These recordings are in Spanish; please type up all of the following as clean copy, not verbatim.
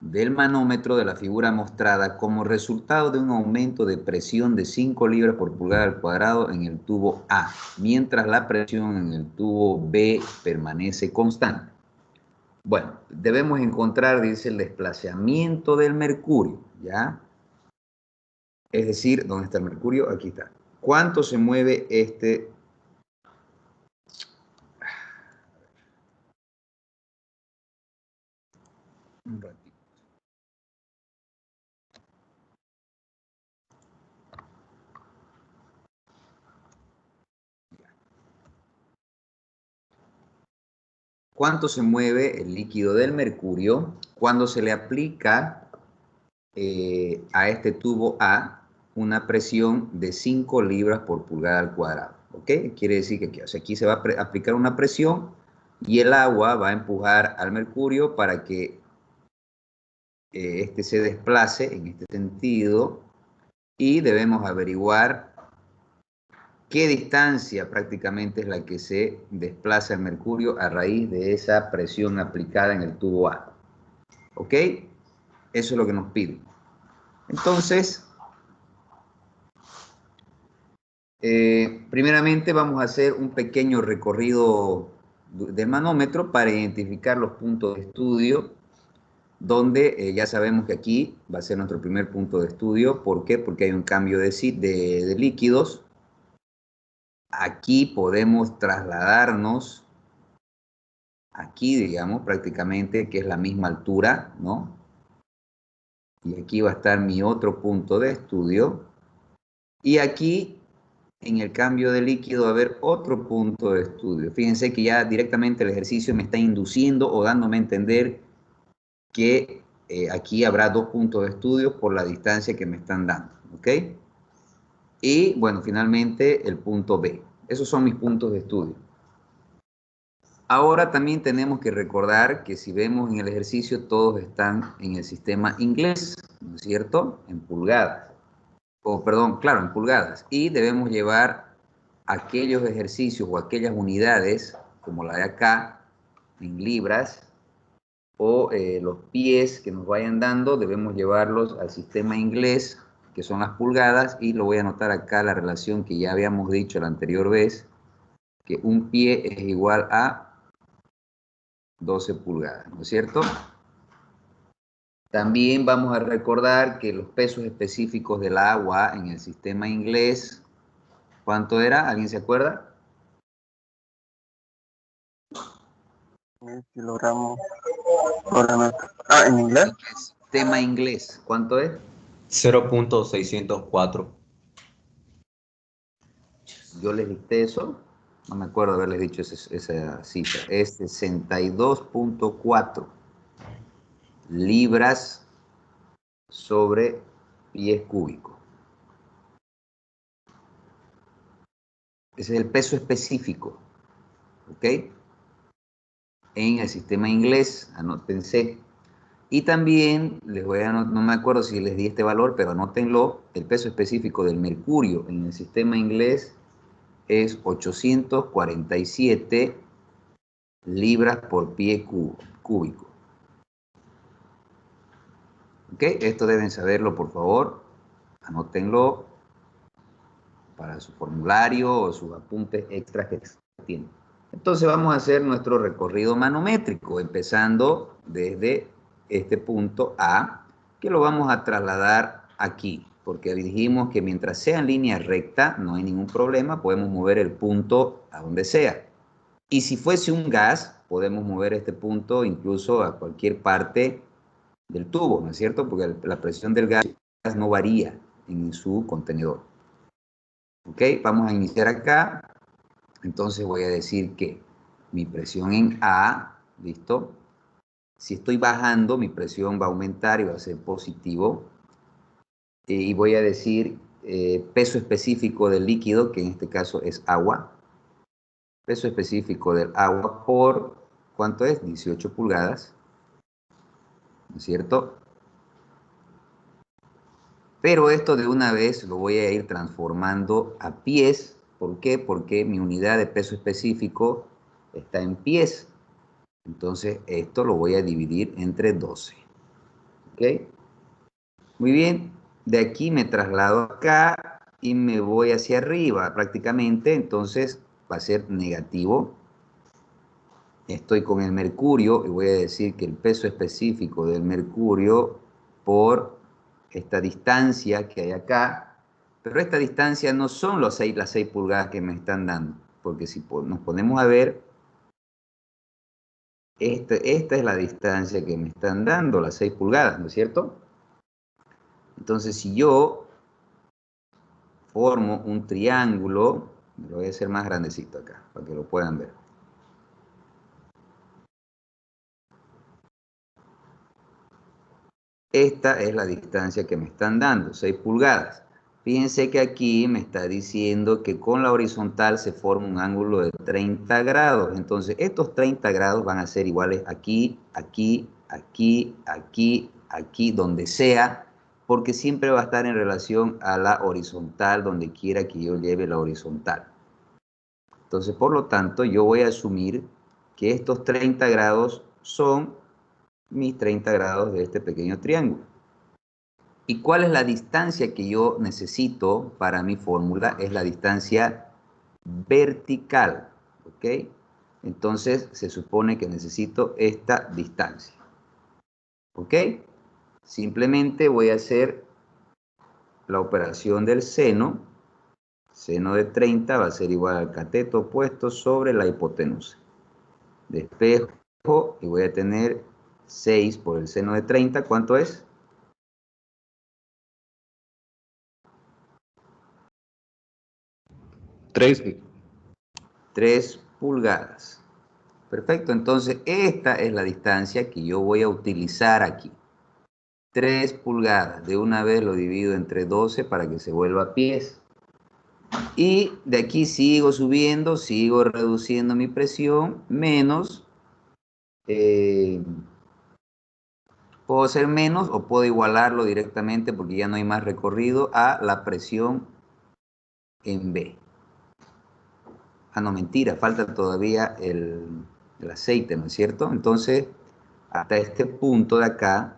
del manómetro de la figura mostrada como resultado de un aumento de presión de 5 libras por pulgada al cuadrado en el tubo A, mientras la presión en el tubo B permanece constante. Bueno, debemos encontrar, dice, el desplazamiento del mercurio, ¿ya? Es decir, ¿dónde está el mercurio? Aquí está. ¿Cuánto se mueve este? Un ratito. ¿Cuánto se mueve el líquido del mercurio cuando se le aplica a este tubo A una presión de 5 libras por pulgada al cuadrado? ¿Ok? Quiere decir que aquí, o sea, aquí se va a aplicar una presión y el agua va a empujar al mercurio para que este se desplace en este sentido y debemos averiguar qué distancia prácticamente es la que se desplaza el mercurio a raíz de esa presión aplicada en el tubo A. ¿Ok? Eso es lo que nos piden. Entonces, primeramente vamos a hacer un pequeño recorrido del manómetro para identificar los puntos de estudio, donde ya sabemos que aquí va a ser nuestro primer punto de estudio. ¿Por qué? Porque hay un cambio de líquidos. Aquí podemos trasladarnos, aquí digamos prácticamente que es la misma altura, ¿no? Y aquí va a estar mi otro punto de estudio. Y aquí, en el cambio de líquido, va a haber otro punto de estudio. Fíjense que ya directamente el ejercicio me está induciendo o dándome a entender que aquí habrá dos puntos de estudio por la distancia que me están dando. ¿Ok? Y bueno, finalmente el punto B. Esos son mis puntos de estudio. Ahora también tenemos que recordar que si vemos en el ejercicio, todos están en el sistema inglés, ¿no es cierto? En pulgadas. O perdón, claro, en pulgadas. Y debemos llevar aquellos ejercicios o aquellas unidades, como la de acá, en libras, o los pies que nos vayan dando, debemos llevarlos al sistema inglés, que son las pulgadas, y lo voy a anotar acá la relación que ya habíamos dicho la anterior vez, que un pie es igual a 12 pulgadas, ¿no es cierto? También vamos a recordar que los pesos específicos del agua en el sistema inglés, ¿cuánto era? ¿Alguien se acuerda? 1000 kilogramos por metro. ¿En inglés? Sistema inglés, ¿cuánto es? 0.604. Yo les dicté eso, no me acuerdo haberles dicho esa cifra, es 62.4 libras sobre pies cúbicos. Ese es el peso específico, ¿ok? En el sistema inglés, anótense. Y también les voy a, no me acuerdo si les di este valor, pero anótenlo, el peso específico del mercurio en el sistema inglés es 847 libras por pie cúbico. ¿Ok? Esto deben saberlo, por favor. Anótenlo para su formulario o sus apuntes extras que tienen. Entonces vamos a hacer nuestro recorrido manométrico, empezando desde este punto A, que lo vamos a trasladar aquí, porque dijimos que mientras sea en línea recta, no hay ningún problema, podemos mover el punto a donde sea. Y si fuese un gas, podemos mover este punto incluso a cualquier parte del tubo, ¿no es cierto? Porque la presión del gas no varía en su contenedor. ¿Ok? Vamos a iniciar acá. Entonces voy a decir que mi presión en A, ¿listo? Si estoy bajando, mi presión va a aumentar y va a ser positivo. Y voy a decir peso específico del líquido, que en este caso es agua. Peso específico del agua por, ¿cuánto es? 18 pulgadas, ¿no es cierto? Pero esto de una vez lo voy a ir transformando a pies. ¿Por qué? Porque mi unidad de peso específico está en pies. Entonces esto lo voy a dividir entre 12. Muy bien, de aquí me traslado acá y me voy hacia arriba prácticamente, entonces va a ser negativo. Estoy con el mercurio y voy a decir que el peso específico del mercurio por esta distancia que hay acá, pero esta distancia no son las 6 pulgadas que me están dando, porque si nos ponemos a ver, esta es la distancia que me están dando, las 6 pulgadas, ¿no es cierto? Entonces, si yo formo un triángulo, lo voy a hacer más grandecito acá, para que lo puedan ver. Esta es la distancia que me están dando, 6 pulgadas. Fíjense que aquí me está diciendo que con la horizontal se forma un ángulo de 30 grados. Entonces, estos 30 grados van a ser iguales aquí, aquí, aquí, aquí, aquí, donde sea, porque siempre va a estar en relación a la horizontal, donde quiera que yo lleve la horizontal. Entonces, por lo tanto, yo voy a asumir que estos 30 grados son mis 30 grados de este pequeño triángulo. ¿Y cuál es la distancia que yo necesito para mi fórmula? Es la distancia vertical, ¿ok? Entonces se supone que necesito esta distancia, ¿ok? Simplemente voy a hacer la operación del seno. Seno de 30 va a ser igual al cateto opuesto sobre la hipotenusa. Despejo y voy a tener 6 por el seno de 30. ¿Cuánto es? 3 pulgadas. Perfecto, entonces esta es la distancia que yo voy a utilizar aquí. 3 pulgadas. De una vez lo divido entre 12 para que se vuelva pies. Y de aquí sigo subiendo, sigo reduciendo mi presión, menos, puedo hacer menos o puedo igualarlo directamente porque ya no hay más recorrido a la presión en B. Ah, no, mentira, falta todavía el aceite, ¿no es cierto? Entonces, hasta este punto de acá,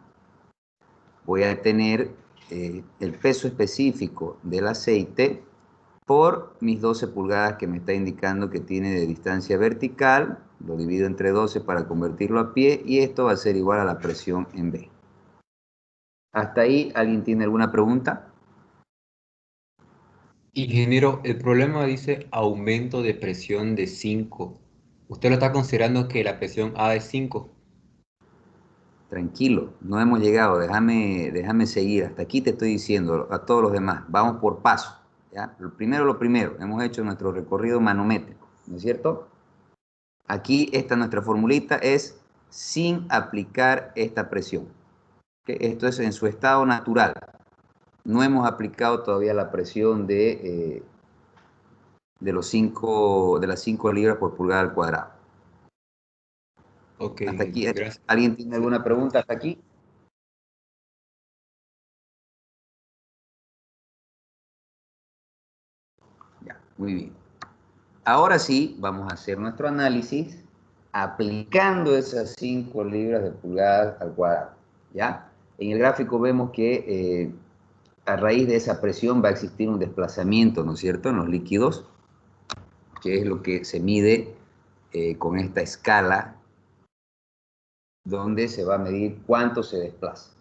voy a tener el peso específico del aceite por mis 12 pulgadas que me está indicando que tiene de distancia vertical. Lo divido entre 12 para convertirlo a pie y esto va a ser igual a la presión en B. ¿Hasta ahí alguien tiene alguna pregunta? Ingeniero, el problema dice aumento de presión de 5. ¿Usted lo está considerando que la presión A es 5? Tranquilo, no hemos llegado, déjame seguir. Hasta aquí te estoy diciendo a todos los demás. Vamos por paso. ¿Ya? Lo primero, hemos hecho nuestro recorrido manométrico, ¿no es cierto? Aquí nuestra formulita es sin aplicar esta presión. ¿Okay? Esto es en su estado natural. No hemos aplicado todavía la presión de las 5 libras por pulgada al cuadrado. Ok, Hasta aquí, gracias. ¿alguien tiene alguna pregunta hasta aquí? Ya, muy bien. Ahora sí, vamos a hacer nuestro análisis aplicando esas 5 libras de pulgada al cuadrado. ¿Ya? En el gráfico vemos que a raíz de esa presión va a existir un desplazamiento, ¿no es cierto?, en los líquidos, que es lo que se mide con esta escala, donde se va a medir cuánto se desplaza.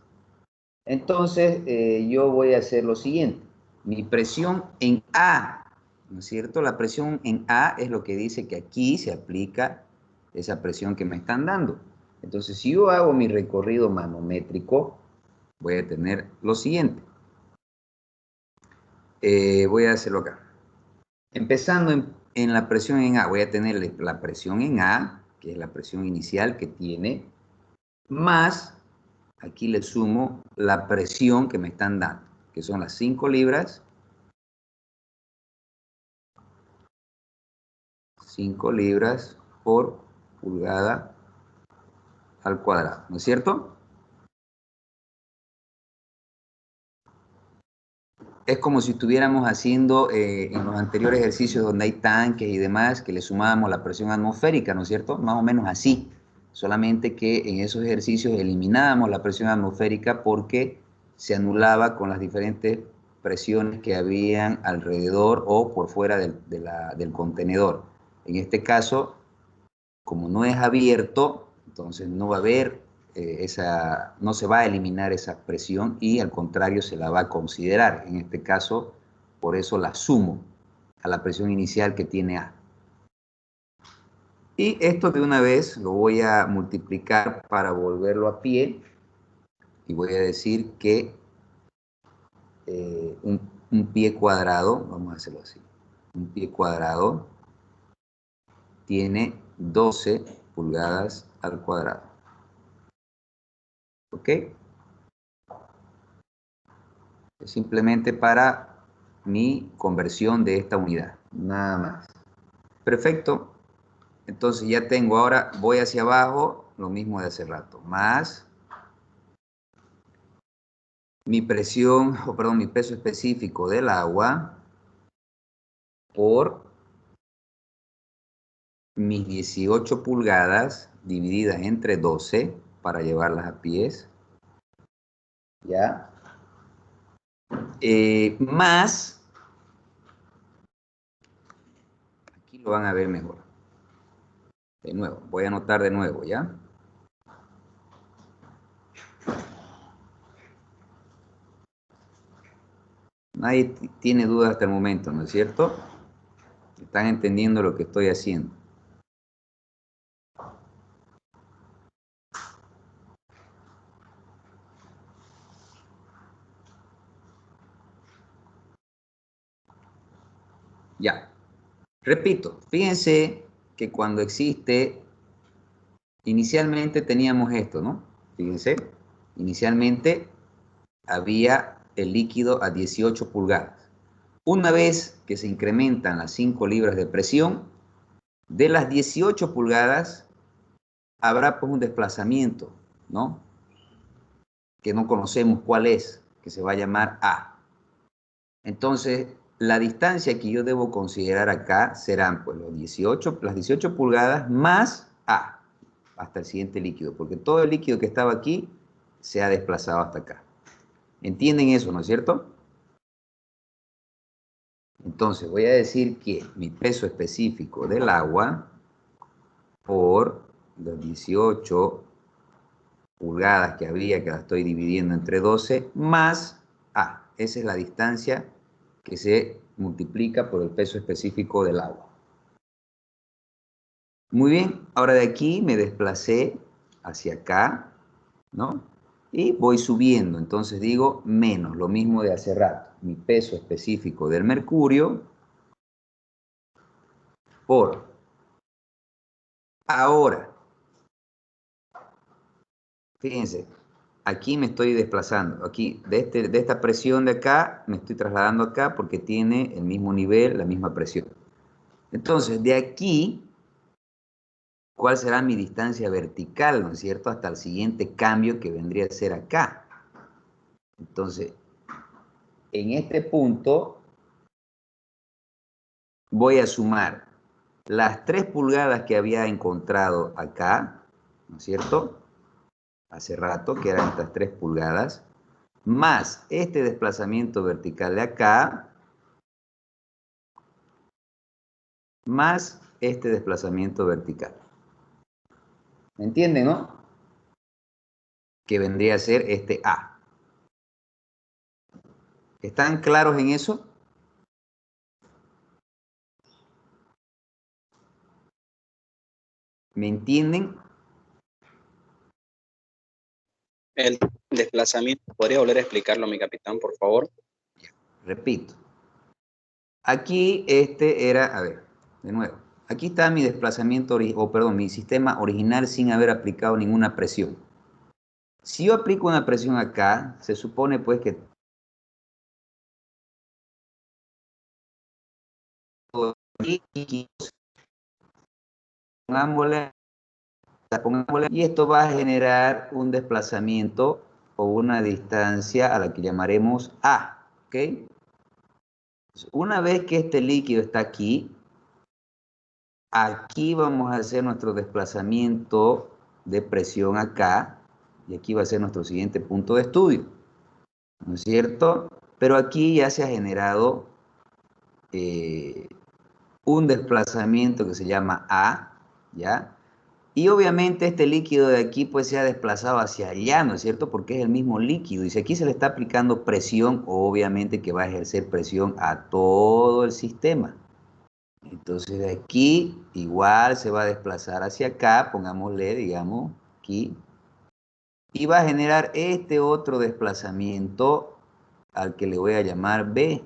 Entonces, yo voy a hacer lo siguiente. Mi presión en A, ¿no es cierto? La presión en A es lo que dice que aquí se aplica esa presión que me están dando. Entonces, si yo hago mi recorrido manométrico, voy a tener lo siguiente. Voy a hacerlo acá. Empezando en la presión en A, voy a tener la presión en A, que es la presión inicial que tiene, más, aquí le sumo la presión que me están dando, que son las 5 libras, 5 libras por pulgada al cuadrado, ¿no es cierto? Es como si estuviéramos haciendo en los anteriores ejercicios donde hay tanques y demás, que le sumábamos la presión atmosférica, ¿no es cierto? Más o menos así. solamente que en esos ejercicios eliminábamos la presión atmosférica porque se anulaba con las diferentes presiones que habían alrededor o por fuera del contenedor. En este caso, como no es abierto, entonces no va a haber no se va a eliminar esa presión y al contrario se la va a considerar. En este caso, por eso la sumo a la presión inicial que tiene A. Y esto de una vez lo voy a multiplicar para volverlo a pie y voy a decir que un pie cuadrado, vamos a hacerlo así, un pie cuadrado tiene 12 pulgadas al cuadrado. ¿Ok? Es simplemente para mi conversión de esta unidad, nada más. Perfecto. Entonces ya tengo, ahora voy hacia abajo, lo mismo de hace rato, más mi presión, o perdón, mi peso específico del agua por mis 18 pulgadas divididas entre 12 para llevarlas a pies, ¿ya? Más, aquí lo van a ver mejor. De nuevo, voy a anotar de nuevo, ¿ya? Nadie tiene dudas hasta el momento, ¿no es cierto? Están entendiendo lo que estoy haciendo. Ya. Repito, fíjense que cuando existe, inicialmente teníamos esto, ¿no? Fíjense, inicialmente había el líquido a 18 pulgadas. Una vez que se incrementan las 5 libras de presión, de las 18 pulgadas habrá pues un desplazamiento, ¿no? Que no conocemos cuál es, que se va a llamar A. Entonces, la distancia que yo debo considerar acá serán pues las 18 pulgadas más A, hasta el siguiente líquido, porque todo el líquido que estaba aquí se ha desplazado hasta acá. ¿Entienden eso, no es cierto? Entonces, voy a decir que mi peso específico del agua por las 18 pulgadas que había, que la estoy dividiendo entre 12, más A. Esa es la distancia que se multiplica por el peso específico del agua. Muy bien, ahora de aquí me desplacé hacia acá, ¿no? Y voy subiendo, entonces digo menos, lo mismo de hace rato. Mi peso específico del mercurio por ahora. Fíjense, aquí me estoy desplazando, aquí de esta presión de acá me estoy trasladando acá porque tiene el mismo nivel, la misma presión. Entonces, de aquí, ¿cuál será mi distancia vertical, no es cierto? Hasta el siguiente cambio que vendría a ser acá. Entonces, en este punto voy a sumar las 3 pulgadas que había encontrado acá, ¿no es cierto? Hace rato, que eran estas 3 pulgadas, más este desplazamiento vertical de acá, más este desplazamiento vertical. ¿Me entienden, no? Que vendría a ser este A. ¿Están claros en eso? ¿Me entienden? El desplazamiento, ¿podría volver a explicarlo, mi capitán, por favor? Repito. Aquí este era, a ver, de nuevo. Aquí está mi desplazamiento, mi sistema original sin haber aplicado ninguna presión. Si yo aplico una presión acá, se supone pues que pongámosle, y esto va a generar un desplazamiento o una distancia a la que llamaremos A, ¿ok? Una vez que este líquido está aquí, aquí vamos a hacer nuestro desplazamiento de presión acá, y aquí va a ser nuestro siguiente punto de estudio, ¿no es cierto? Pero aquí ya se ha generado un desplazamiento que se llama A, ¿ya? Y obviamente este líquido de aquí pues se ha desplazado hacia allá, ¿no es cierto? Porque es el mismo líquido. Y si aquí se le está aplicando presión, obviamente que va a ejercer presión a todo el sistema. Entonces de aquí igual se va a desplazar hacia acá, pongámosle, digamos, aquí. Y va a generar este otro desplazamiento al que le voy a llamar B.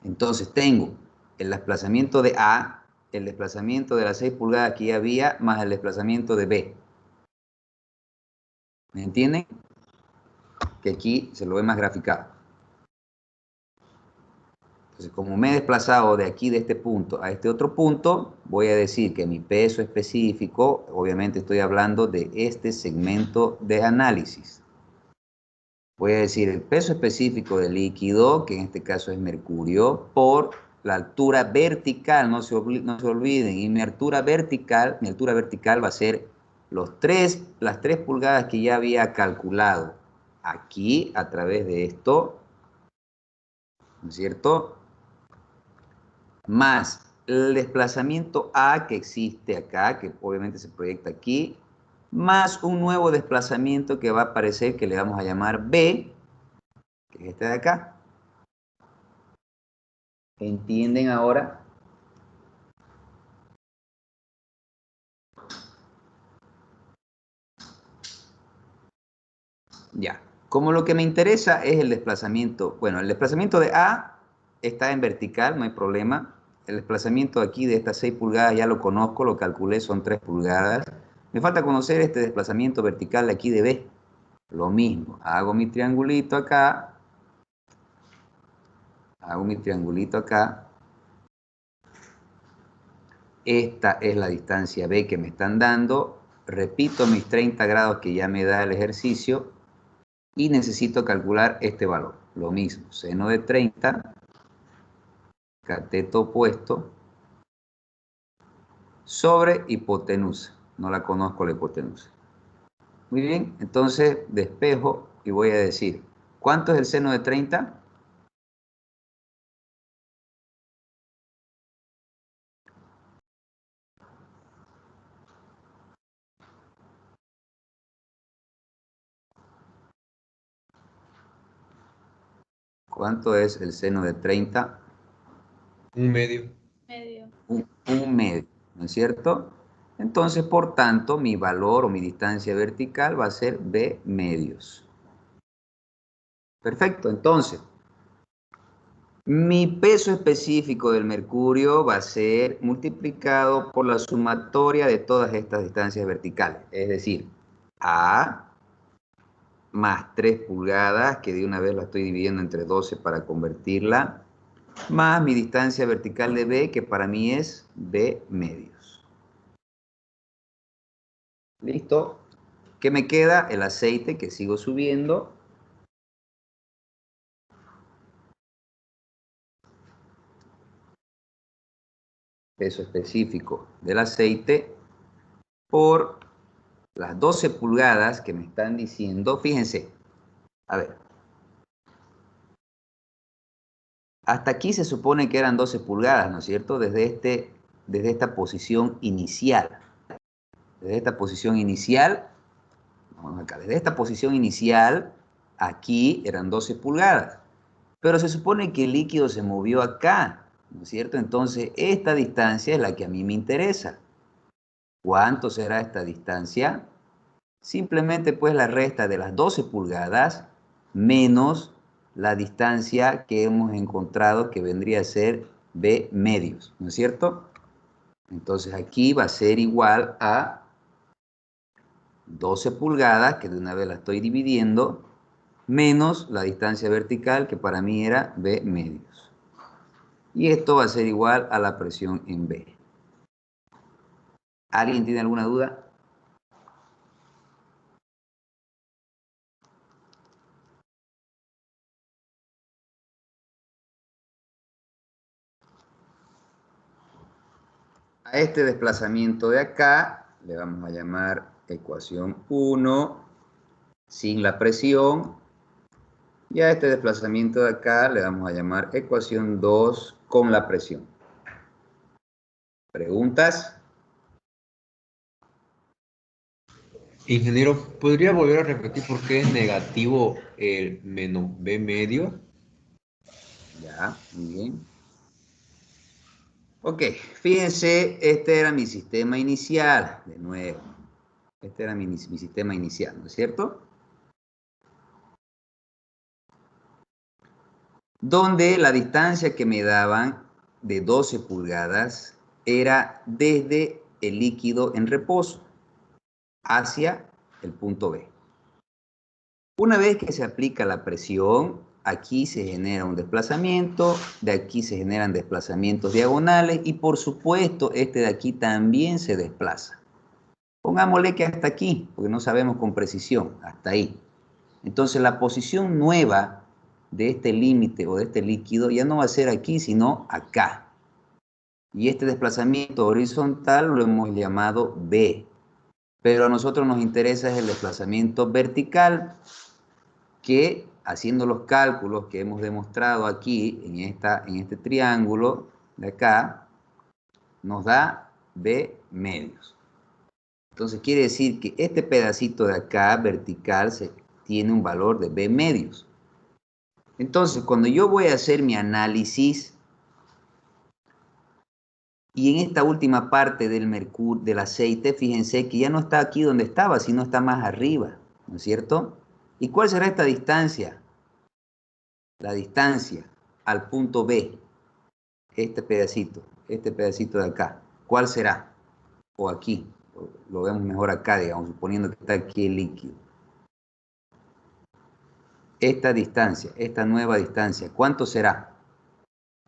Entonces tengo el desplazamiento de A, el desplazamiento de las 6 pulgadas que ya había, más el desplazamiento de B. ¿Me entienden? Que aquí se lo ve más graficado. Entonces, como me he desplazado de aquí, de este punto, a este otro punto, voy a decir que mi peso específico, obviamente estoy hablando de este segmento de análisis. Voy a decir el peso específico del líquido, que en este caso es mercurio, por la altura vertical, no se olviden, y mi altura vertical va a ser las 3 pulgadas que ya había calculado aquí a través de esto, ¿no es cierto? Más el desplazamiento A que existe acá, que obviamente se proyecta aquí, más un nuevo desplazamiento que va a aparecer, que le vamos a llamar B, que es este de acá. ¿Entienden ahora? Ya. Como lo que me interesa es el desplazamiento, bueno, el desplazamiento de A está en vertical, no hay problema. El desplazamiento aquí de estas 6 pulgadas ya lo conozco, lo calculé, son 3 pulgadas. Me falta conocer este desplazamiento vertical de aquí de B. Lo mismo, hago mi triangulito acá. Esta es la distancia B que me están dando. Repito mis 30 grados que ya me da el ejercicio. Y necesito calcular este valor. Lo mismo, seno de 30, cateto opuesto, sobre hipotenusa. No la conozco la hipotenusa. Muy bien, entonces despejo y voy a decir, ¿cuánto es el seno de 30? ¿Cuánto es el seno de 30? Un medio. Un medio, ¿no es cierto? Entonces, por tanto, mi valor o mi distancia vertical va a ser B medios. Perfecto, entonces, mi peso específico del mercurio va a ser multiplicado por la sumatoria de todas estas distancias verticales. Es decir, A más 3 pulgadas, que de una vez la estoy dividiendo entre 12 para convertirla, más mi distancia vertical de B, que para mí es B medios. ¿Listo? ¿Qué me queda? El aceite que sigo subiendo. Peso específico del aceite por las 12 pulgadas que me están diciendo. Fíjense, a ver. Hasta aquí se supone que eran 12 pulgadas, ¿no es cierto? Desde esta posición inicial. Desde esta posición inicial, vamos acá, desde esta posición inicial, aquí eran 12 pulgadas. Pero se supone que el líquido se movió acá, ¿no es cierto? Entonces, esta distancia es la que a mí me interesa. ¿Cuánto será esta distancia? Simplemente pues la resta de las 12 pulgadas menos la distancia que hemos encontrado que vendría a ser B medios, ¿no es cierto? Entonces aquí va a ser igual a 12 pulgadas, que de una vez la estoy dividiendo, menos la distancia vertical, que para mí era B medios. Y esto va a ser igual a la presión en B. ¿Alguien tiene alguna duda? A este desplazamiento de acá le vamos a llamar ecuación 1 sin la presión. Y a este desplazamiento de acá le vamos a llamar ecuación 2 con la presión. ¿Preguntas? Ingeniero, ¿podría volver a repetir por qué es negativo el menos B medio? Ya, muy bien. Ok, fíjense, este era mi sistema inicial, de nuevo. Este era mi sistema inicial, ¿no es cierto? Donde la distancia que me daban de 12 pulgadas era desde el líquido en reposo hacia el punto B. Una vez que se aplica la presión, aquí se genera un desplazamiento, de aquí se generan desplazamientos diagonales y por supuesto este de aquí también se desplaza. Pongámosle que hasta aquí, porque no sabemos con precisión, hasta ahí. Entonces la posición nueva de este límite o de este líquido ya no va a ser aquí, sino acá. Y este desplazamiento horizontal lo hemos llamado B. Pero a nosotros nos interesa es el desplazamiento vertical, que haciendo los cálculos que hemos demostrado aquí en este triángulo de acá, nos da B medios. Entonces quiere decir que este pedacito de acá, vertical, tiene un valor de B medios. Entonces, cuando yo voy a hacer mi análisis, y en esta última parte del mercurio, del aceite, fíjense que ya no está aquí donde estaba, sino está más arriba, ¿no es cierto? ¿Y cuál será esta distancia? La distancia al punto B, este pedacito de acá. ¿Cuál será? O aquí, lo vemos mejor acá, digamos, suponiendo que está aquí el líquido. Esta distancia, esta nueva distancia, ¿cuánto será?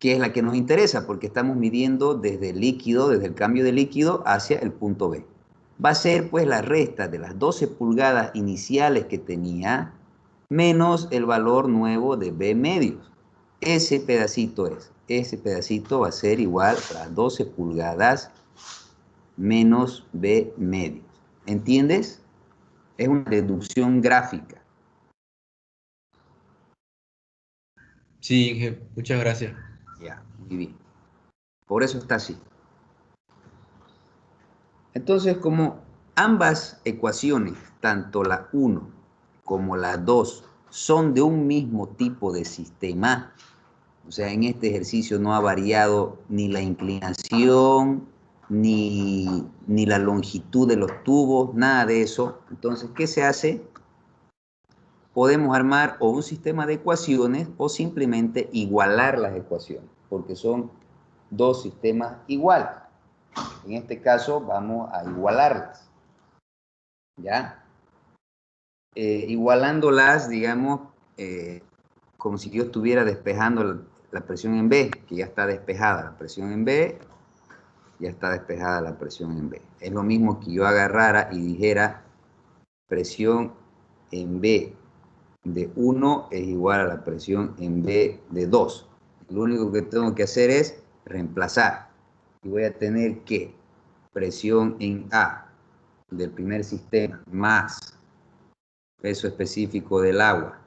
Que es la que nos interesa, porque estamos midiendo desde el líquido, desde el cambio de líquido hacia el punto B. Va a ser pues la resta de las 12 pulgadas iniciales que tenía, menos el valor nuevo de B medios. Ese pedacito va a ser igual a las 12 pulgadas menos B medios. ¿Entiendes? Es una deducción gráfica. Sí, Inge, muchas gracias. Ya, muy bien. Por eso está así. Entonces, como ambas ecuaciones, tanto la 1 como la 2, son de un mismo tipo de sistema, o sea, en este ejercicio no ha variado ni la inclinación, ni la longitud de los tubos, nada de eso. Entonces, ¿qué se hace? Podemos armar o un sistema de ecuaciones o simplemente igualar las ecuaciones, porque son dos sistemas iguales. En este caso vamos a igualarlas, ¿ya? Igualándolas, digamos, como si yo estuviera despejando la presión en B, que ya está despejada la presión en B, ya está despejada la presión en B. Es lo mismo que yo agarrara y dijera presión en B de 1 es igual a la presión en B de 2. Lo único que tengo que hacer es reemplazar. Y voy a tener que presión en A del primer sistema más peso específico del agua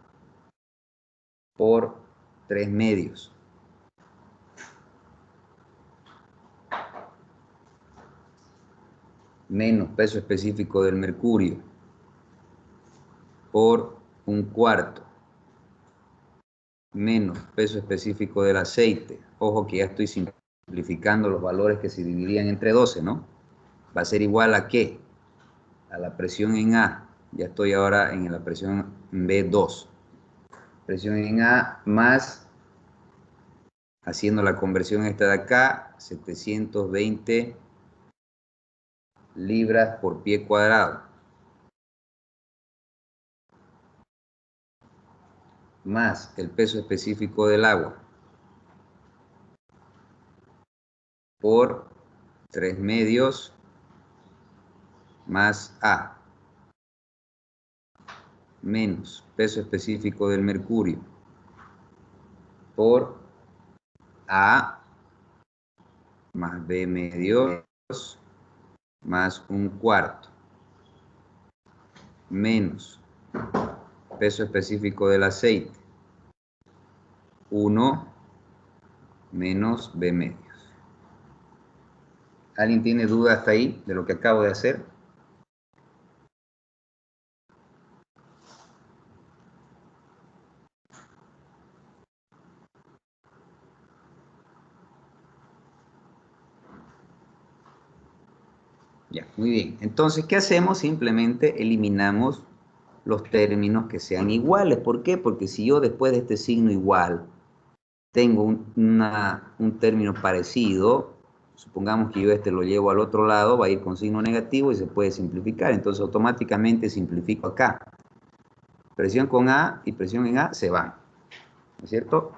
por 3 medios. Menos peso específico del mercurio por 1/4. Menos peso específico del aceite. Ojo que ya estoy simplificando los valores que se dividirían entre 12, ¿no? Va a ser igual a ¿qué? A la presión en A. Ya estoy ahora en la presión en B2. Presión en A más, haciendo la conversión esta de acá, 720 libras por pie cuadrado. Más el peso específico del agua por 3 medios más A, menos peso específico del mercurio por A más B medios más 1/4 menos peso específico del aceite, 1 menos B medios. ¿Alguien tiene duda hasta ahí de lo que acabo de hacer? Ya, muy bien. Entonces, ¿qué hacemos? Simplemente eliminamos los términos que sean iguales. ¿Por qué? Porque si yo después de este signo igual tengo un término parecido, supongamos que yo este lo llevo al otro lado, va a ir con signo negativo y se puede simplificar. Entonces, automáticamente simplifico acá. Presión con A y presión en A se van, ¿no es cierto?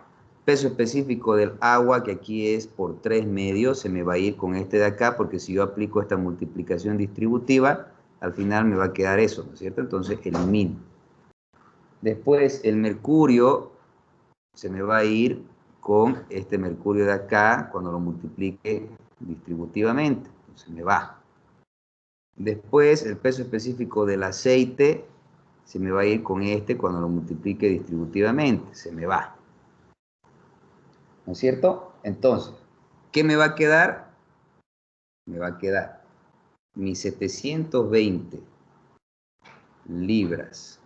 Peso específico del agua, que aquí es por 3 medios, se me va a ir con este de acá, porque si yo aplico esta multiplicación distributiva, al final me va a quedar eso, ¿no es cierto? Entonces elimino. Después el mercurio se me va a ir con este mercurio de acá, cuando lo multiplique distributivamente, se me va. Después el peso específico del aceite se me va a ir con este cuando lo multiplique distributivamente, se me va. ¿No es cierto? Entonces, ¿qué me va a quedar? Me va a quedar mis 720 libras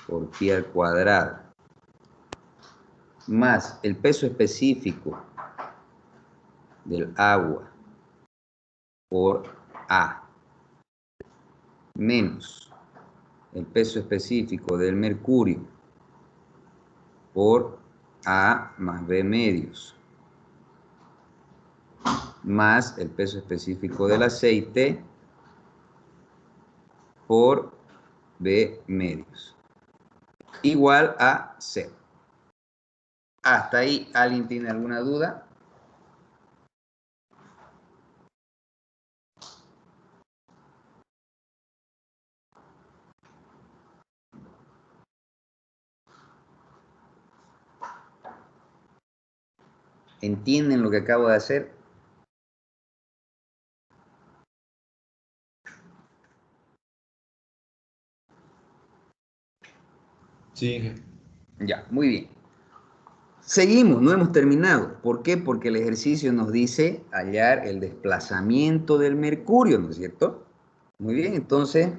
por pie al cuadrado, más el peso específico del agua por A, menos el peso específico del mercurio por A más B medios, más el peso específico del aceite por B medios, igual a 0. ¿Hasta ahí alguien tiene alguna duda? ¿Entienden lo que acabo de hacer? Sí. Ya, muy bien. Seguimos, no hemos terminado. ¿Por qué? Porque el ejercicio nos dice hallar el desplazamiento del mercurio, ¿no es cierto? Muy bien, entonces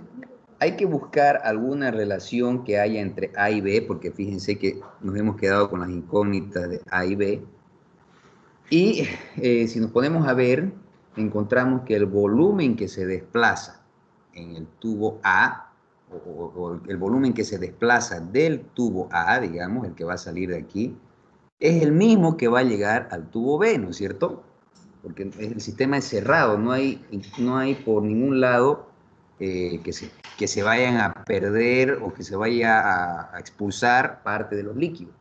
hay que buscar alguna relación que haya entre A y B, porque fíjense que nos hemos quedado con las incógnitas de A y B. Y si nos ponemos a ver, encontramos que el volumen que se desplaza en el tubo A, o el volumen que se desplaza del tubo A, digamos, el que va a salir de aquí, es el mismo que va a llegar al tubo B, ¿no es cierto? Porque el sistema es cerrado, no hay por ningún lado que se vayan a perder o que se vaya a expulsar parte de los líquidos.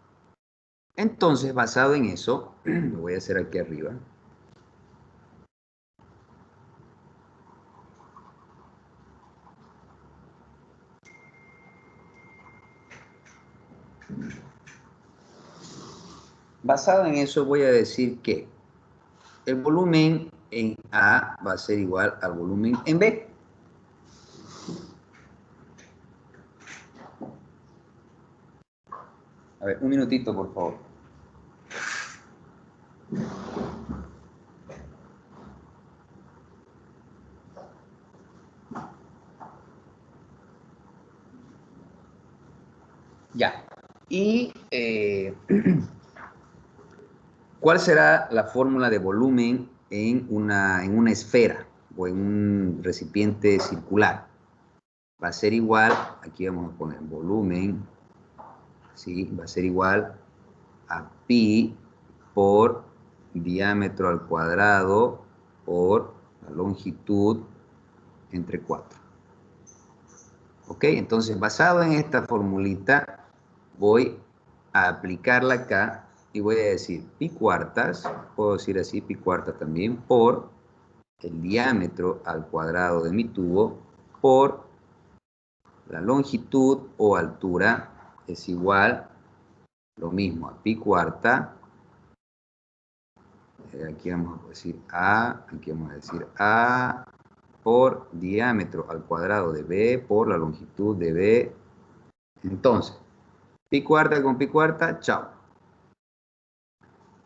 Entonces, basado en eso, lo voy a hacer aquí arriba. Basado en eso, voy a decir que el volumen en A va a ser igual al volumen en B. A ver, un minutito, por favor. Ya. Y ¿cuál será la fórmula de volumen en una esfera o en un recipiente circular? Va a ser igual, aquí vamos a poner volumen, ¿sí? Va a ser igual a pi por diámetro al cuadrado por la longitud entre 4. ¿Ok? Entonces, basado en esta formulita, voy a aplicarla acá y voy a decir pi cuartas, puedo decir así, pi cuartas también, por el diámetro al cuadrado de mi tubo por la longitud o altura es igual, lo mismo, a pi cuarta, aquí vamos a decir A, aquí vamos a decir A, por diámetro al cuadrado de B por la longitud de B. Entonces, pi cuarta con pi cuarta, chao.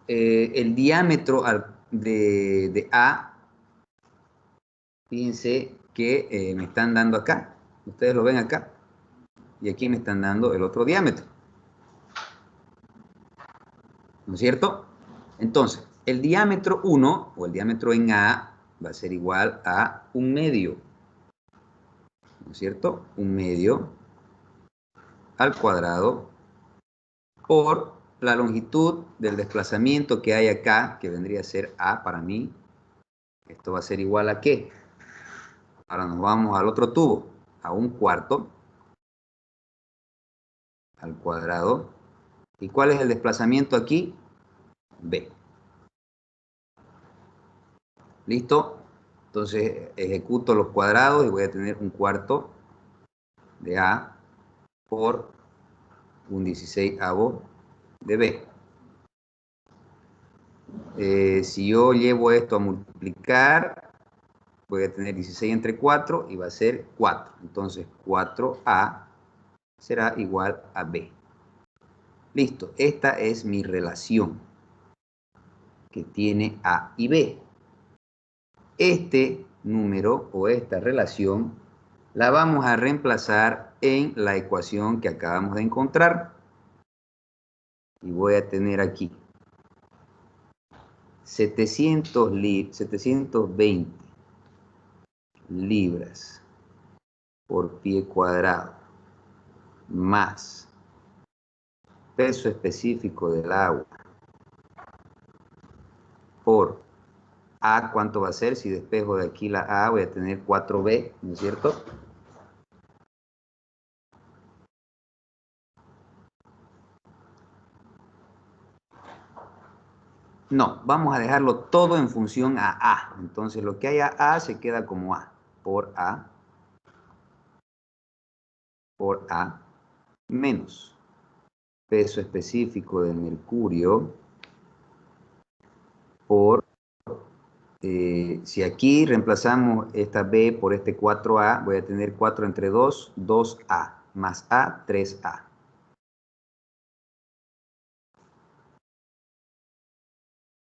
El diámetro de A, fíjense que me están dando acá. Ustedes lo ven acá. Y aquí me están dando el otro diámetro. ¿No es cierto? Entonces, el diámetro 1, o el diámetro en A, va a ser igual a 1/2. ¿No es cierto? 1/2 al cuadrado por la longitud del desplazamiento que hay acá, que vendría a ser A para mí. Esto va a ser igual a ¿qué? Ahora nos vamos al otro tubo, a 1/4 al cuadrado. ¿Y cuál es el desplazamiento aquí? B. ¿Listo? Entonces ejecuto los cuadrados y voy a tener 1/4 de A por 1/16 de B. Si yo llevo esto a multiplicar, voy a tener 16 entre 4 y va a ser 4. Entonces 4A será igual a B. Listo, esta es mi relación que tiene A y B. Este número o esta relación la vamos a reemplazar en la ecuación que acabamos de encontrar. Y voy a tener aquí 720 libras por pie cuadrado más peso específico del agua por A, ¿cuánto va a ser? Si despejo de aquí la A, voy a tener 4B, ¿no es cierto? No, vamos a dejarlo todo en función a A. Entonces, lo que haya A se queda como A. Por A menos peso específico del mercurio por, si aquí reemplazamos esta B por este 4A, voy a tener 4 entre 2, 2A, más A, 3A.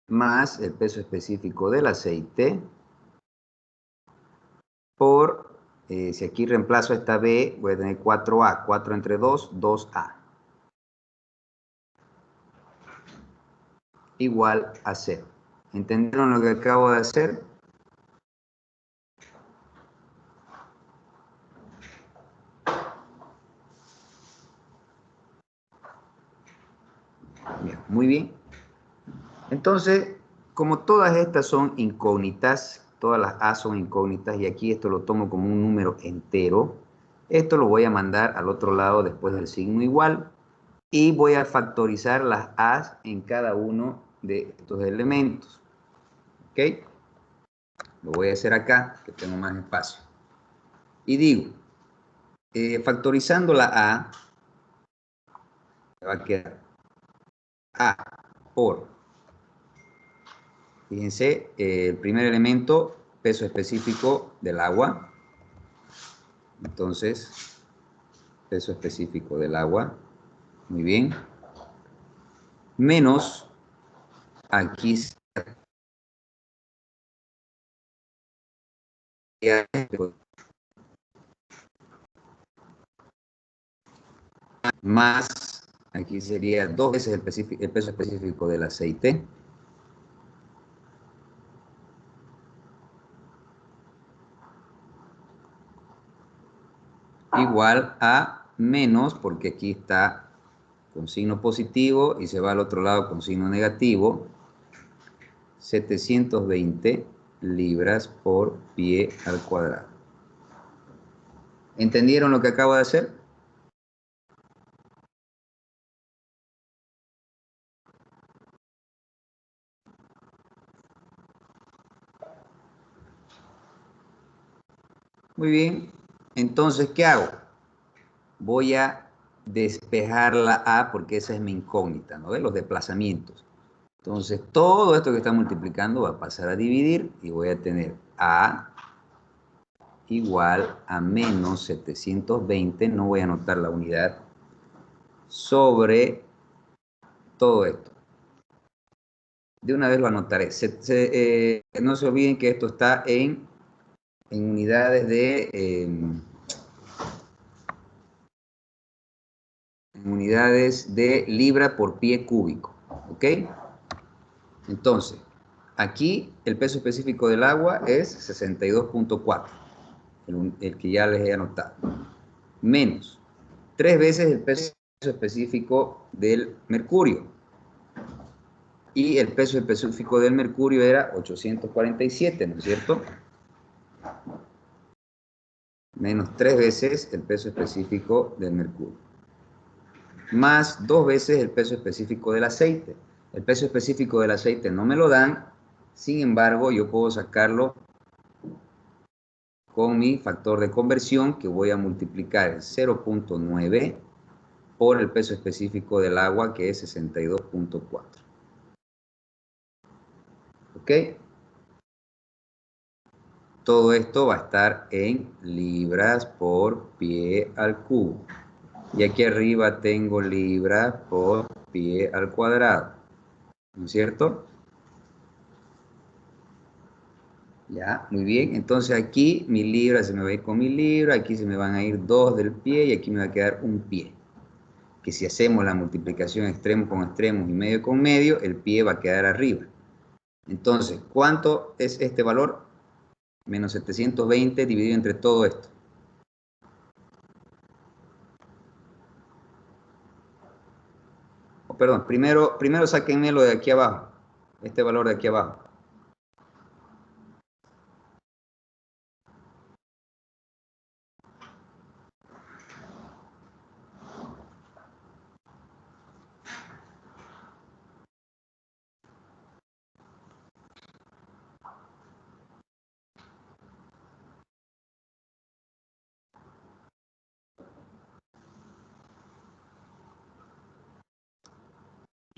Más el peso específico del aceite por, si aquí reemplazo esta B, voy a tener 4A, 4 entre 2, 2A. Igual a 0. ¿Entendieron lo que acabo de hacer? Bien, muy bien. Entonces, como todas estas son incógnitas, todas las A son incógnitas, y aquí esto lo tomo como un número entero, esto lo voy a mandar al otro lado después del signo igual, y voy a factorizar las A en cada uno de estos elementos. ¿Ok? Lo voy a hacer acá, que tengo más espacio. Y digo, factorizando la A, me va a quedar A por, fíjense, el primer elemento, peso específico del agua. Entonces, peso específico del agua. Muy bien. Menos, aquí más, aquí sería 2 veces el peso específico del aceite. Igual a menos, porque aquí está con signo positivo y se va al otro lado con signo negativo, 720 libras por pie al cuadrado. ¿Entendieron lo que acabo de hacer? Muy bien. Entonces, ¿qué hago? Voy a despejar la A porque esa es mi incógnita, ¿no? De los desplazamientos. Entonces, todo esto que está multiplicando va a pasar a dividir y voy a tener A igual a menos 720, no voy a anotar la unidad, sobre todo esto. De una vez lo anotaré. No se olviden que esto está en unidades de... unidades de libra por pie cúbico, ¿ok? Entonces, aquí el peso específico del agua es 62.4, el que ya les he anotado, menos 3 veces el peso específico del mercurio, y el peso específico del mercurio era 847, ¿no es cierto? Menos 3 veces el peso específico del mercurio, más 2 veces el peso específico del aceite. El peso específico del aceite no me lo dan, sin embargo, yo puedo sacarlo con mi factor de conversión, que voy a multiplicar el 0.9 por el peso específico del agua, que es 62.4. ¿Ok? Todo esto va a estar en libras por pie al cubo. Y aquí arriba tengo libras por pie al cuadrado. ¿No es cierto? Ya, muy bien. Entonces aquí mi libra se me va a ir con mi libra, aquí se me van a ir 2 del pie y aquí me va a quedar un pie. Que si hacemos la multiplicación extremo con extremos y medio con medio, el pie va a quedar arriba. Entonces, ¿cuánto es este valor? Menos 720 dividido entre todo esto. Oh, perdón, primero sáquenme lo de aquí abajo, este valor de aquí abajo.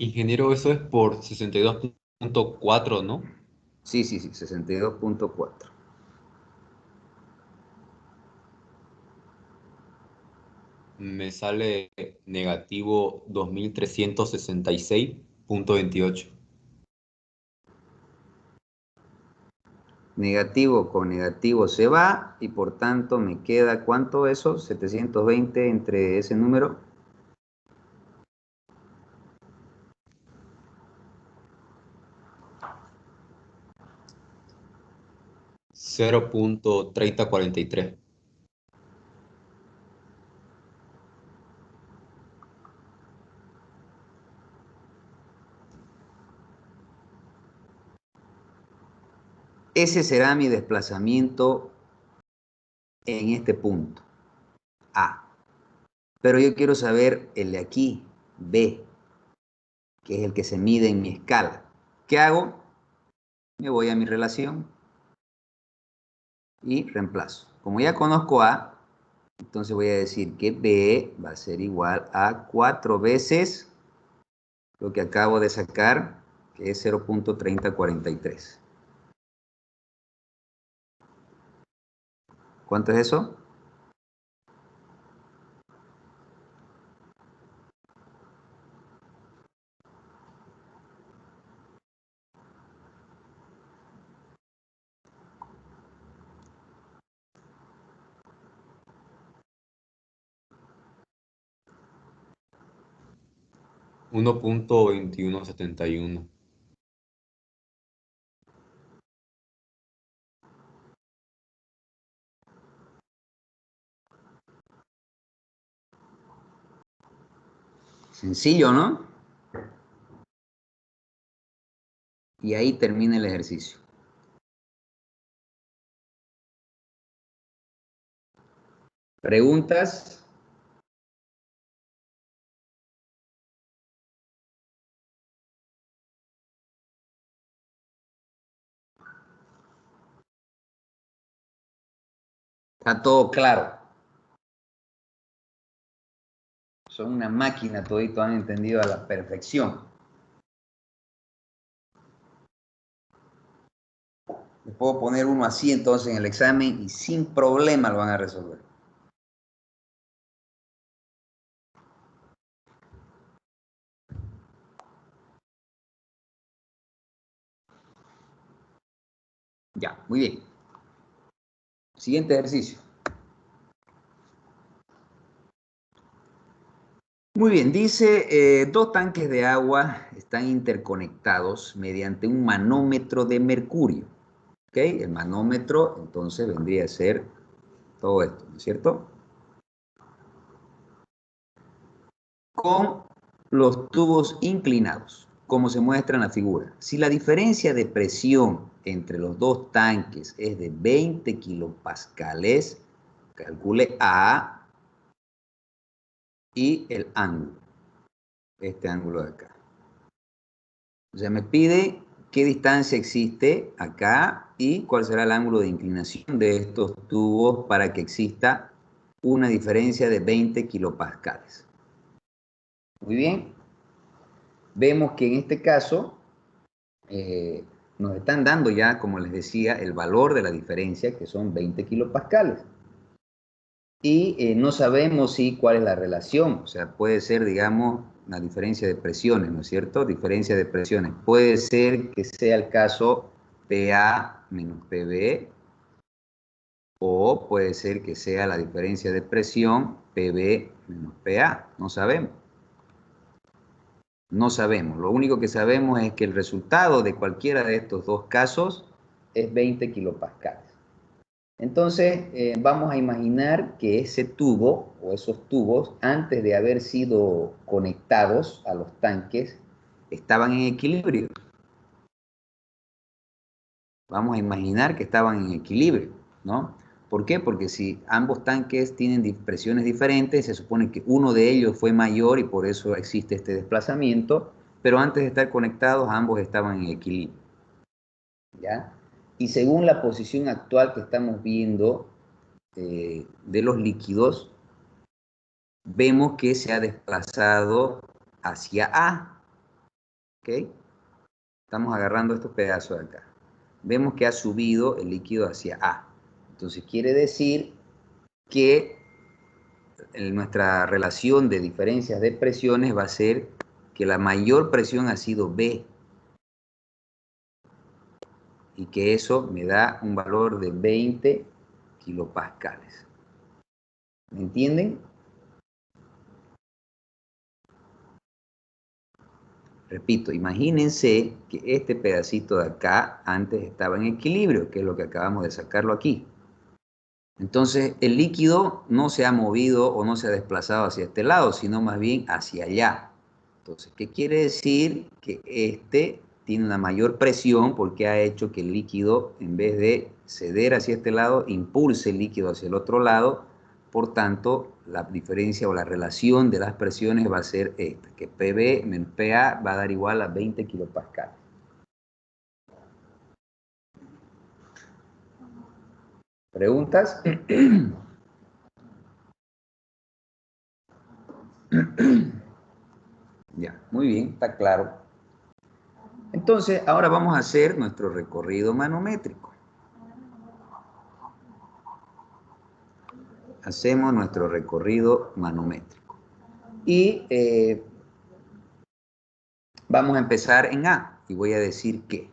Ingeniero, eso es por 62.4, ¿no? Sí, 62.4. Me sale negativo 2366.28. Negativo con negativo se va y por tanto me queda, ¿cuánto eso? 720 entre ese número. 0.3043. Ese será mi desplazamiento en este punto, A. Pero yo quiero saber el de aquí, B, que es el que se mide en mi escala. ¿Qué hago? Me voy a mi relación y reemplazo. Como ya conozco A, entonces voy a decir que B va a ser igual a 4 veces lo que acabo de sacar, que es 0.3043. ¿Cuánto es eso? 1.2171. Sencillo, ¿no? Y ahí termina el ejercicio. ¿Preguntas? Está todo claro. Son una máquina, todito han entendido a la perfección. Les puedo poner uno así entonces en el examen y sin problema lo van a resolver. Ya, muy bien. Siguiente ejercicio. Muy bien, dice, dos tanques de agua están interconectados mediante un manómetro de mercurio. ¿Ok? El manómetro entonces vendría a ser todo esto, ¿no es cierto? Con los tubos inclinados, como se muestra en la figura. Si la diferencia de presión entre los dos tanques es de 20 kilopascales, calcule A y el ángulo, este ángulo de acá. O sea, me pide qué distancia existe acá y cuál será el ángulo de inclinación de estos tubos para que exista una diferencia de 20 kilopascales. Muy bien. Vemos que en este caso nos están dando ya, como les decía, el valor de la diferencia, que son 20 kilopascales. Y no sabemos cuál es la relación, o sea, puede ser, digamos, la diferencia de presiones, ¿no es cierto? Diferencia de presiones. Puede ser que sea el caso PA menos PB, o puede ser que sea la diferencia de presión PB menos PA, no sabemos. No sabemos, lo único que sabemos es que el resultado de cualquiera de estos dos casos es 20 kilopascales. Entonces, vamos a imaginar que ese tubo o esos tubos, antes de haber sido conectados a los tanques, estaban en equilibrio. Vamos a imaginar que estaban en equilibrio, ¿no? ¿Por qué? Porque si ambos tanques tienen presiones diferentes, se supone que uno de ellos fue mayor y por eso existe este desplazamiento, pero antes de estar conectados, ambos estaban en equilibrio, ¿ya? Y según la posición actual que estamos viendo de los líquidos, vemos que se ha desplazado hacia A, ¿ok? Estamos agarrando estos pedazos de acá. Vemos que ha subido el líquido hacia A. Entonces quiere decir que nuestra relación de diferencias de presiones va a ser que la mayor presión ha sido B y que eso me da un valor de 20 kilopascales. ¿Me entienden? Repito, imagínense que este pedacito de acá antes estaba en equilibrio, que es lo que acabamos de sacarlo aquí. Entonces, el líquido no se ha movido o no se ha desplazado hacia este lado, sino más bien hacia allá. Entonces, ¿qué quiere decir? Que este tiene una mayor presión porque ha hecho que el líquido, en vez de ceder hacia este lado, impulse el líquido hacia el otro lado. Por tanto, la diferencia o la relación de las presiones va a ser esta, que PB menos PA va a dar igual a 20 kilopascales. ¿Preguntas? Ya, muy bien, está claro. Entonces, ahora vamos a hacer nuestro recorrido manométrico. Hacemos nuestro recorrido manométrico. Y vamos a empezar en A. Y voy a decir que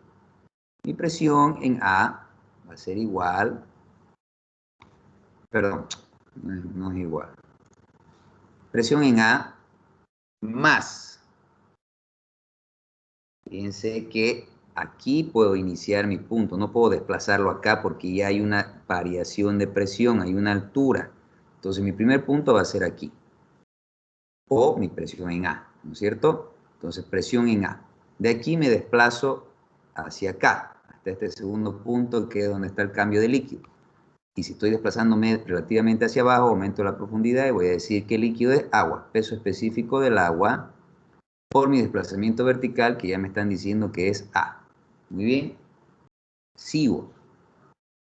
mi presión en A va a ser igual. Perdón, no es igual. Presión en A más. Fíjense que aquí puedo iniciar mi punto. No puedo desplazarlo acá porque ya hay una variación de presión, hay una altura. Entonces mi primer punto va a ser aquí. O mi presión en A, ¿no es cierto? Entonces, presión en A. De aquí me desplazo hacia acá, hasta este segundo punto que es donde está el cambio de líquido. Y si estoy desplazándome relativamente hacia abajo, aumento la profundidad y voy a decir que el líquido es agua, peso específico del agua por mi desplazamiento vertical, que ya me están diciendo que es A. Muy bien. Sigo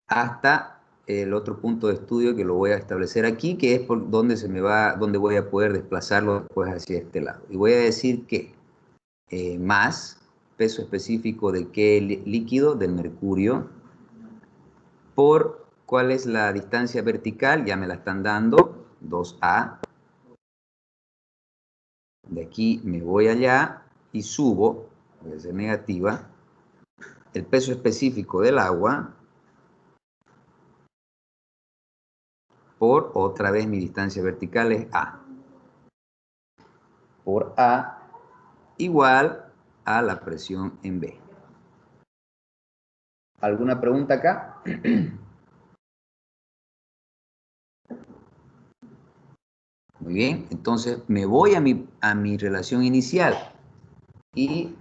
hasta el otro punto de estudio que lo voy a establecer aquí, que es por donde donde voy a poder desplazarlo después hacia este lado. Y voy a decir que más peso específico de qué líquido, del mercurio, por cuál es la distancia vertical, ya me la están dando, 2A. De aquí me voy allá y subo, voy a hacer negativa, el peso específico del agua por otra vez mi distancia vertical es A. Por A igual a la presión en B. ¿Alguna pregunta acá? Muy bien, entonces me voy a mi relación inicial y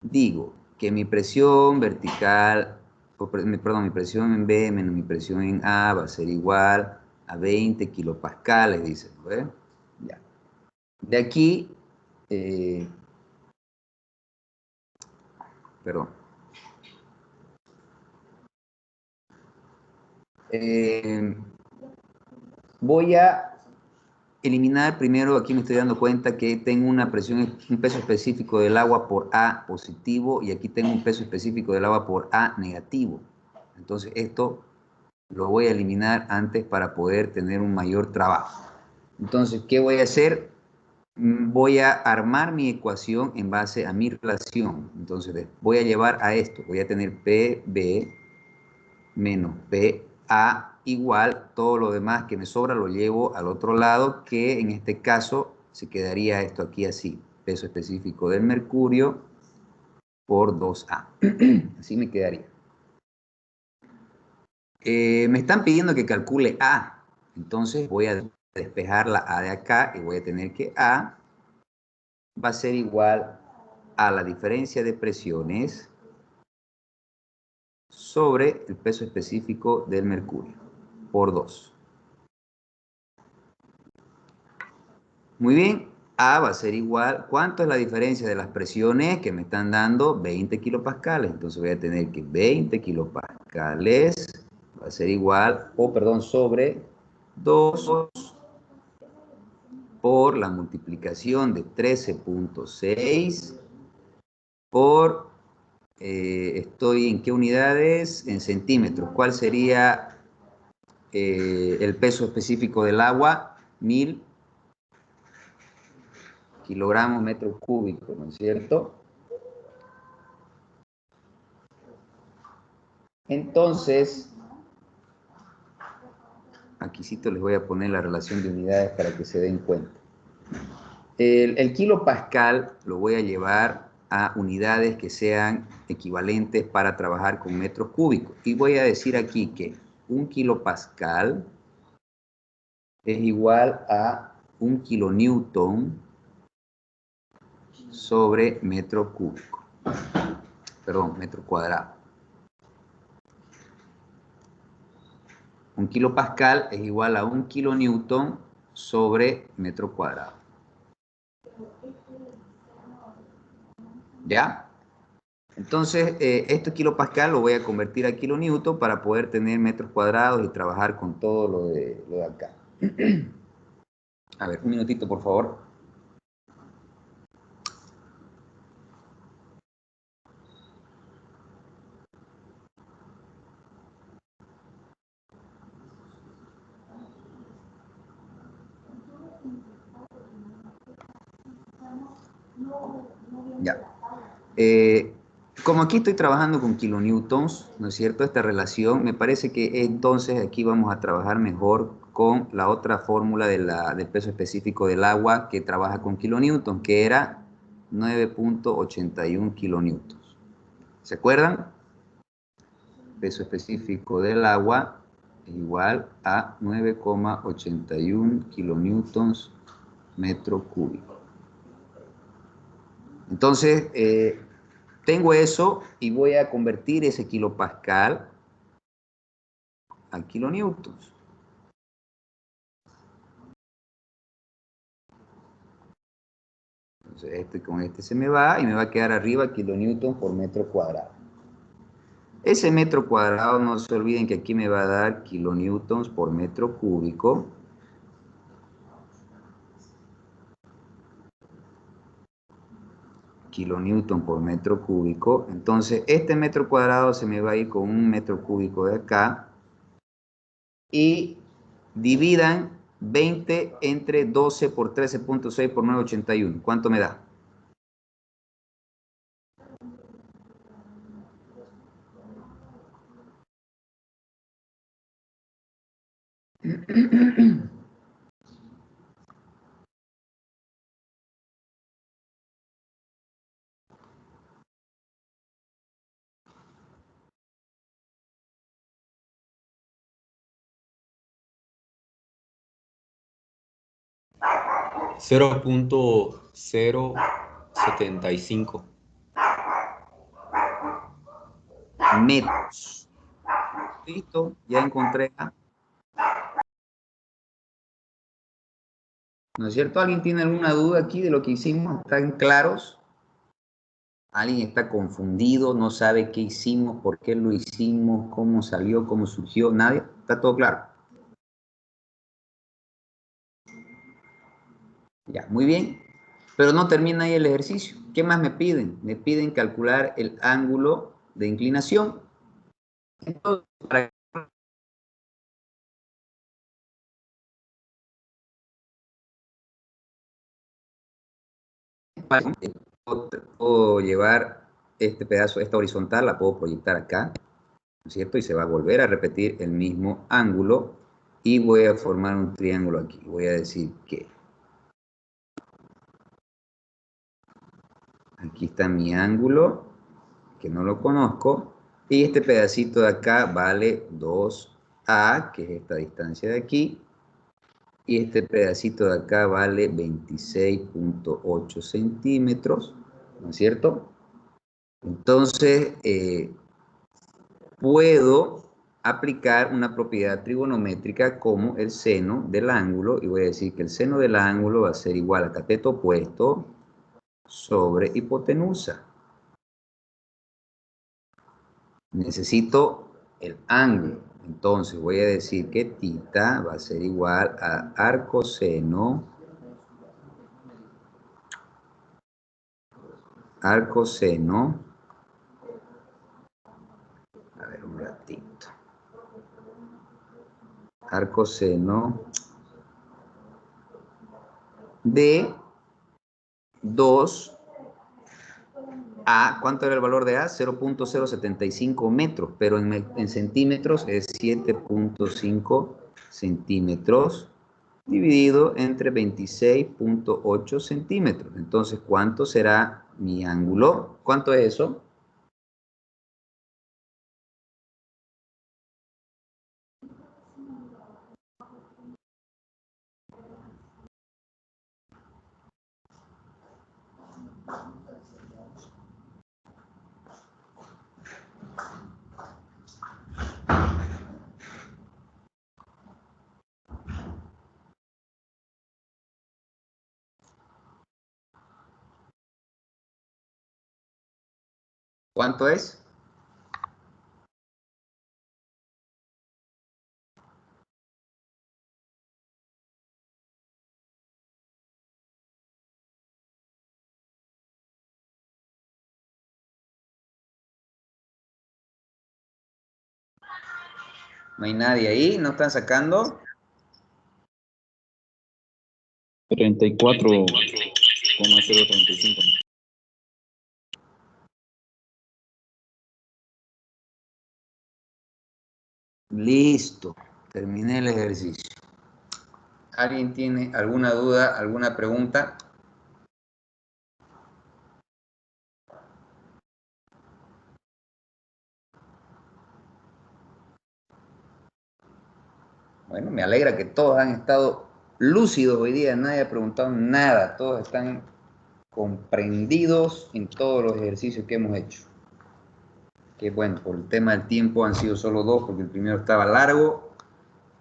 digo que mi presión vertical, perdón, mi presión en B menos mi presión en A va a ser igual a 20 kilopascales, dice, ¿no ve? Ya. De aquí, perdón. Voy a eliminar primero, aquí me estoy dando cuenta que tengo una presión, un peso específico del agua por A positivo y aquí tengo un peso específico del agua por A negativo. Entonces esto lo voy a eliminar antes para poder tener un mayor trabajo. Entonces, ¿qué voy a hacer? Voy a armar mi ecuación en base a mi relación. Entonces, voy a llevar a esto. Voy a tener PB menos PA igual, todo lo demás que me sobra lo llevo al otro lado, que en este caso se quedaría esto aquí así, peso específico del mercurio por 2A. Así me quedaría. Me están pidiendo que calcule A, entonces voy a despejar la A de acá y voy a tener que A va a ser igual a la diferencia de presiones sobre el peso específico del mercurio por 2. Muy bien, A va a ser igual, ¿cuánto es la diferencia de las presiones que me están dando? 20 kilopascales, entonces voy a tener que 20 kilopascales va a ser igual, sobre 2 por la multiplicación de 13.6 por, estoy en qué unidades, en centímetros. ¿Cuál sería el peso específico del agua? 1000 kilogramos metros cúbicos, ¿no es cierto? Entonces, aquí les voy a poner la relación de unidades para que se den cuenta. El kilopascal lo voy a llevar a unidades que sean equivalentes para trabajar con metros cúbicos. Y voy a decir aquí que un kilopascal es igual a un kilonewton sobre metro cúbico. Perdón, metro cuadrado. Un kilopascal es igual a un kilonewton sobre metro cuadrado. ¿Ya? Entonces, este kilopascal lo voy a convertir a kilonewton para poder tener metros cuadrados y trabajar con todo lo de acá. A ver, un minutito, por favor. Ya. Como aquí estoy trabajando con kilonewtons, ¿no es cierto? Esta relación, me parece que entonces aquí vamos a trabajar mejor con la otra fórmula del peso específico del agua que trabaja con kilonewtons, que era 9.81 kilonewtons. ¿Se acuerdan? Peso específico del agua es igual a 9,81 kilonewtons metro cúbico. Entonces, tengo eso y voy a convertir ese kilopascal a kilonewtons. Entonces, con este se me va y me va a quedar arriba kilonewtons por metro cuadrado. Ese metro cuadrado, no se olviden que aquí me va a dar kilonewtons por metro cúbico. kilonewton por metro cúbico. Entonces, este metro cuadrado se me va a ir con un metro cúbico de acá. Y dividan 20 entre 12 por 13.6 por 981. ¿Cuánto me da? $0.075. Metros. Listo, ya encontré. ¿No es cierto? ¿Alguien tiene alguna duda aquí de lo que hicimos? ¿Están claros? ¿Alguien está confundido? ¿No sabe qué hicimos? ¿Por qué lo hicimos? ¿Cómo salió? ¿Cómo surgió? ¿Nadie? ¿Está todo claro? Ya, muy bien. Pero no termina ahí el ejercicio. ¿Qué más me piden? Me piden calcular el ángulo de inclinación. Entonces, puedo llevar este pedazo, esta horizontal, la puedo proyectar acá, ¿no es cierto? Y se va a volver a repetir el mismo ángulo y voy a formar un triángulo aquí. Voy a decir que aquí está mi ángulo, que no lo conozco, y este pedacito de acá vale 2A, que es esta distancia de aquí, y este pedacito de acá vale 26.8 centímetros, ¿no es cierto? Entonces, puedo aplicar una propiedad trigonométrica como el seno del ángulo, y voy a decir que el seno del ángulo va a ser igual a cateto opuesto sobre hipotenusa. Necesito el ángulo, entonces voy a decir que tita va a ser igual a arcoseno a ver un ratito, arcoseno de 2 A, ¿cuánto era el valor de A? 0.075 metros, pero en centímetros es 7.5 centímetros dividido entre 26.8 centímetros. Entonces, ¿cuánto será mi ángulo? ¿Cuánto es eso? ¿Cuánto es? ¿No hay nadie ahí? ¿No están sacando? 34,035. Listo, terminé el ejercicio. ¿Alguien tiene alguna duda, alguna pregunta? Bueno, me alegra que todos han estado lúcidos hoy día, nadie ha preguntado nada, todos están comprendidos en todos los ejercicios que hemos hecho. Que bueno, por el tema del tiempo han sido solo 2 porque el primero estaba largo,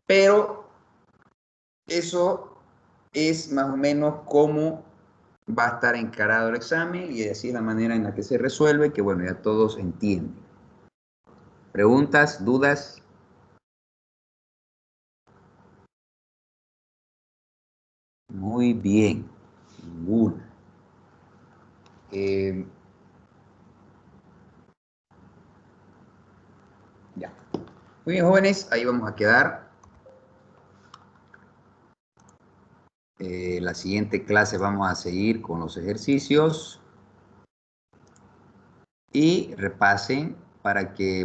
pero eso es más o menos cómo va a estar encarado el examen y así es la manera en la que se resuelve, que bueno, ya todos entienden. ¿Preguntas, dudas? Muy bien, ninguna. Ok, Ya. Muy bien, jóvenes, ahí vamos a quedar. La siguiente clase vamos a seguir con los ejercicios y repasen para que